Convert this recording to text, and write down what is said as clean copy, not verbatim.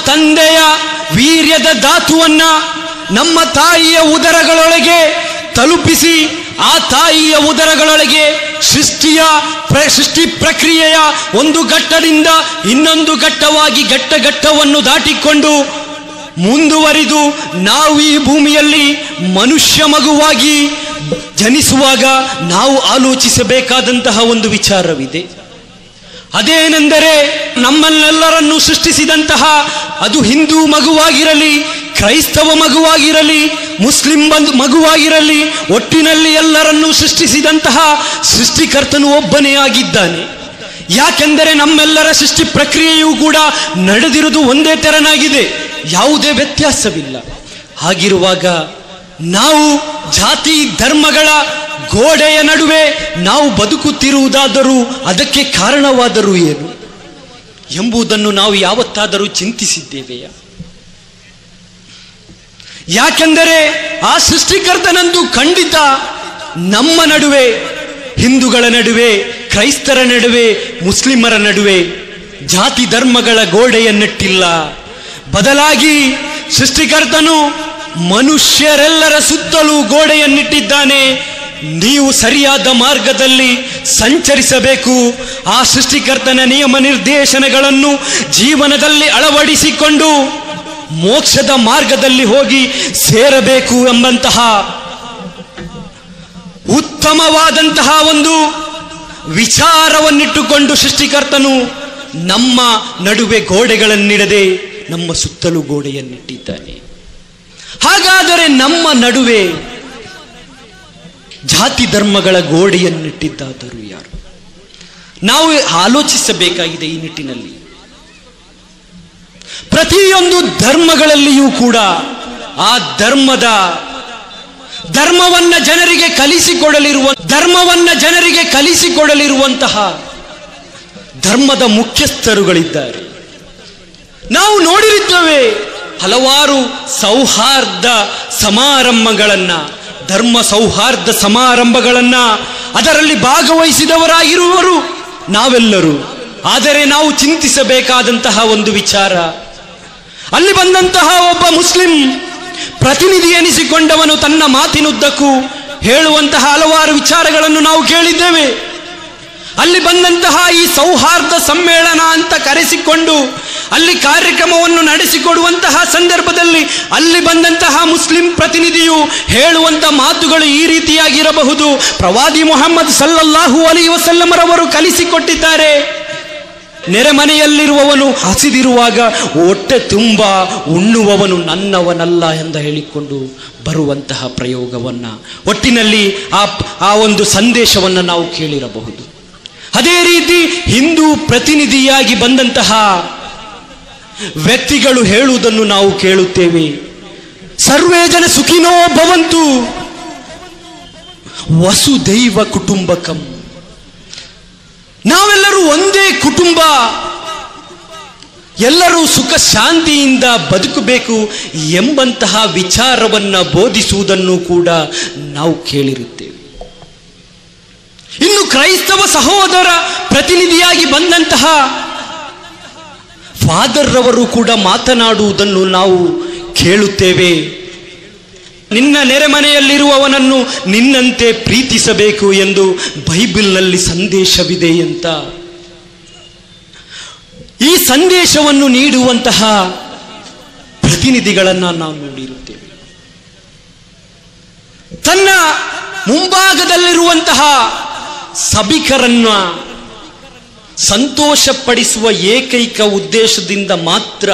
ತಂದೆಯ ವೀರ್ಯದ ಧಾತುವನ್ನ ನಮ್ಮ ತಾಯಿಯ ಉದರಗಳೊಳಗೆ ತಲುಪಿಸಿ ಆ ತಾಯಿಯ ಉದರಗಳೊಳಗೆ ಸೃಷ್ಟಿ ಪ್ರಕ್ರಿಯೆಯ ಒಂದು ಘಟ್ಟದಿಂದ ಇನ್ನೊಂದು ಘಟ್ಟವಾಗಿ ಘಟ್ಟವನ್ನು ದಾಟಿಕೊಂಡು ಮುಂದುವರಿದು ನಾವು ಈ ಭೂಮಿಯಲ್ಲಿ ಮನುಷ್ಯ ಮಗುವಾಗಿ ಜನಿಸುವಾಗ ನಾವು ಆಲೋಚಿಸಬೇಕಾದಂತಹ ಒಂದು ವಿಚಾರವಿದೆ. ಅದೇನೆಂದರೆ ನಮ್ಮನ್ನೆಲ್ಲರನ್ನು ಸೃಷ್ಟಿಸಿದಂತಹ ಅದು ಹಿಂದೂ ಮಗುವಾಗಿರಲಿ, ಕ್ರೈಸ್ತವ ಮಗುವಾಗಿರಲಿ, ಮುಸ್ಲಿಂ ಮಗುವಾಗಿರಲಿ, ಒಟ್ಟಿನಲ್ಲಿ ಎಲ್ಲರನ್ನೂ ಸೃಷ್ಟಿಸಿದಂತಹ ಸೃಷ್ಟಿಕರ್ತನು ಒಬ್ಬನೇ ಆಗಿದ್ದಾನೆ. ಯಾಕೆಂದರೆ ನಮ್ಮೆಲ್ಲರ ಸೃಷ್ಟಿ ಪ್ರಕ್ರಿಯೆಯೂ ಕೂಡ ನಡೆದಿರುವುದು ಒಂದೇ ತೆರನಾಗಿದೆ, ಯಾವುದೇ ವ್ಯತ್ಯಾಸವಿಲ್ಲ. ಹಾಗಿರುವಾಗ ನಾವು ಜಾತಿ ಧರ್ಮಗಳ ಗೋಡೆಯ ನಡುವೆ ನಾವು ಬದುಕುತ್ತಿರುವುದಾದರೂ ಅದಕ್ಕೆ ಕಾರಣವಾದರೂ ಏನು ಎಂಬುದನ್ನು ನಾವು ಯಾವತ್ತಾದರೂ ಚಿಂತಿಸಿದ್ದೇವೆಯ? ಯಾಕೆಂದರೆ ಆ ಸೃಷ್ಟಿಕರ್ತನಂದು ಖಂಡಿತ ನಮ್ಮ ನಡುವೆ, ಹಿಂದೂಗಳ ನಡುವೆ, ಕ್ರೈಸ್ತರ ನಡುವೆ, ಮುಸ್ಲಿಮರ ನಡುವೆ ಜಾತಿ ಧರ್ಮಗಳ ಗೋಡೆಯನ್ನಿಟ್ಟಿಲ್ಲ. ಬದಲಾಗಿ ಸೃಷ್ಟಿಕರ್ತನು ಮನುಷ್ಯರೆಲ್ಲರ ಸುತ್ತಲೂ ಗೋಡೆಯನ್ನಿಟ್ಟಿದ್ದಾನೆ. ನೀವು ಸರಿಯಾದ ಮಾರ್ಗದಲ್ಲಿ ಸಂಚರಿಸಬೇಕು. ಆ ಸೃಷ್ಟಿಕರ್ತನ ನಿಯಮ ನಿರ್ದೇಶನಗಳನ್ನು ಜೀವನದಲ್ಲಿ ಅಳವಡಿಸಿಕೊಂಡು ಮೋಕ್ಷದ ಮಾರ್ಗದಲ್ಲಿ ಹೋಗಿ ಸೇರಬೇಕು ಎಂಬಂತಹ ಉತ್ತಮವಾದಂತಹ ಒಂದು ವಿಚಾರವನ್ನಿಟ್ಟುಕೊಂಡು ಸೃಷ್ಟಿಕರ್ತನು ನಮ್ಮ ನಡುವೆ ಗೋಡೆಗಳನ್ನಿಡದೆ ನಮ್ಮ ಸುತ್ತಲೂ ಗೋಡೆಯನ್ನಿಟ್ಟಿದ್ದಾನೆ. ಹಾಗಾದರೆ ನಮ್ಮ ನಡುವೆ ಜಾತಿ ಧರ್ಮಗಳ ಗೋಡೆಯನ್ನಿಟ್ಟಿದ್ದಾದರೂ ಯಾರು? ನಾವು ಆಲೋಚಿಸಬೇಕಾಗಿದೆ ಈ ನಿಟ್ಟಿನಲ್ಲಿ. ಪ್ರತಿಯೊಂದು ಧರ್ಮಗಳಲ್ಲಿಯೂ ಕೂಡ ಆ ಧರ್ಮವನ್ನ ಜನರಿಗೆ ಕಲಿಸಿಕೊಡಲಿರುವಂತಹ ಧರ್ಮದ ಮುಖ್ಯಸ್ಥರುಗಳಿದ್ದಾರೆ. ನಾವು ನೋಡಿರುತ್ತೇವೆ ಹಲವಾರು ಸೌಹಾರ್ದ ಸಮಾರಂಭಗಳನ್ನ, ಧರ್ಮ ಸೌಹಾರ್ದ ಸಮಾರಂಭಗಳನ್ನ ಅದರಲ್ಲಿ ಭಾಗವಹಿಸಿದವರಾಗಿರುವರು ನಾವೆಲ್ಲರೂ. ಆದರೆ ನಾವು ಚಿಂತಿಸಬೇಕಾದಂತಹ ಒಂದು ವಿಚಾರ, ಅಲ್ಲಿ ಬಂದಂತಹ ಒಬ್ಬ ಮುಸ್ಲಿಂ ಪ್ರತಿನಿಧಿ ಎನಿಸಿಕೊಂಡವನು ತನ್ನ ಮಾತಿನುದ್ದಕ್ಕೂ ಹೇಳುವಂತಹ ಹಲವಾರು ವಿಚಾರಗಳನ್ನು ನಾವು ಕೇಳಿದ್ದೇವೆ. ಅಲ್ಲಿ ಬಂದಂತಹ ಈ ಸೌಹಾರ್ದ ಸಮ್ಮೇಳನ ಅಂತ ಕರೆಸಿಕೊಂಡು ಅಲ್ಲಿ ಕಾರ್ಯಕ್ರಮವನ್ನು ನಡೆಸಿಕೊಡುವಂತಹ ಸಂದರ್ಭದಲ್ಲಿ ಅಲ್ಲಿ ಬಂದಂತಹ ಮುಸ್ಲಿಂ ಪ್ರತಿನಿಧಿಯು ಹೇಳುವಂತ ಮಾತುಗಳು ಈ ರೀತಿಯಾಗಿರಬಹುದು. ಪ್ರವಾದಿ ಮುಹಮ್ಮದ್ ಸಲ್ಲಲ್ಲಾಹು ಅಲೈಹಿ ವಸಲ್ಲಮರವರು ಕಲಿಸಿಕೊಟ್ಟಿದ್ದಾರೆ, ನೆರೆಮನೆಯಲ್ಲಿರುವವನು ಹಸಿದಿರುವಾಗ ಹೊಟ್ಟೆ ತುಂಬ ಉಣ್ಣುವವನು ನನ್ನವನಲ್ಲ ಎಂದು ಹೇಳಿಕೊಂಡು ಬರುವಂತಹ ಪ್ರಯೋಗವನ್ನ, ಒಟ್ಟಿನಲ್ಲಿ ಆ ಒಂದು ಸಂದೇಶವನ್ನು ನಾವು ಕೇಳಿರಬಹುದು. ಅದೇ ರೀತಿ ಹಿಂದೂ ಪ್ರತಿನಿಧಿಯಾಗಿ ಬಂದಂತಹ ವ್ಯಕ್ತಿಗಳು ಹೇಳುವುದನ್ನು ನಾವು ಕೇಳುತ್ತೇವೆ. ಸರ್ವೇ ಜನ ಸುಖಿನೋ ಭವಂತು, ವಸುದೈವ ಕುಟುಂಬಕಂ. ನಾವೆಲ್ಲರೂ ಒಂದೇ ಕುಟುಂಬ, ಎಲ್ಲರೂ ಸುಖ ಶಾಂತಿಯಿಂದ ಬದುಕಬೇಕು ಎಂಬಂತಹ ವಿಚಾರವನ್ನ ಬೋಧಿಸುವುದನ್ನು ಕೂಡ ನಾವು ಕೇಳಿರುತ್ತೇವೆ. ಇನ್ನು ಕ್ರೈಸ್ತವ ಸಹೋದರ ಪ್ರತಿನಿಧಿಯಾಗಿ ಬಂದಂತಹ ಫಾದರ್ ರವರು ಕೂಡ ಮಾತನಾಡುವುದನ್ನು ನಾವು ಕೇಳುತ್ತೇವೆ. ನಿನ್ನ ನೆರೆಮನೆಯಲ್ಲಿರುವವನನ್ನು ನಿನ್ನಂತೆ ಪ್ರೀತಿಸಬೇಕು ಎಂದು ಬೈಬಲ್ನಲ್ಲಿ ಸಂದೇಶವಿದೆ ಅಂತ. ಈ ಸಂದೇಶವನ್ನು ನೀಡುವಂತಹ ಪ್ರತಿನಿಧಿಗಳನ್ನ ನಾವು ನೋಡಿರುತ್ತೇವೆ. ತನ್ನ ಮುಂಭಾಗದಲ್ಲಿರುವಂತಹ ಸಭಿಕರನ್ನ ಸಂತೋಷಪಡಿಸುವ ಏಕೈಕ ಉದ್ದೇಶದಿಂದ ಮಾತ್ರ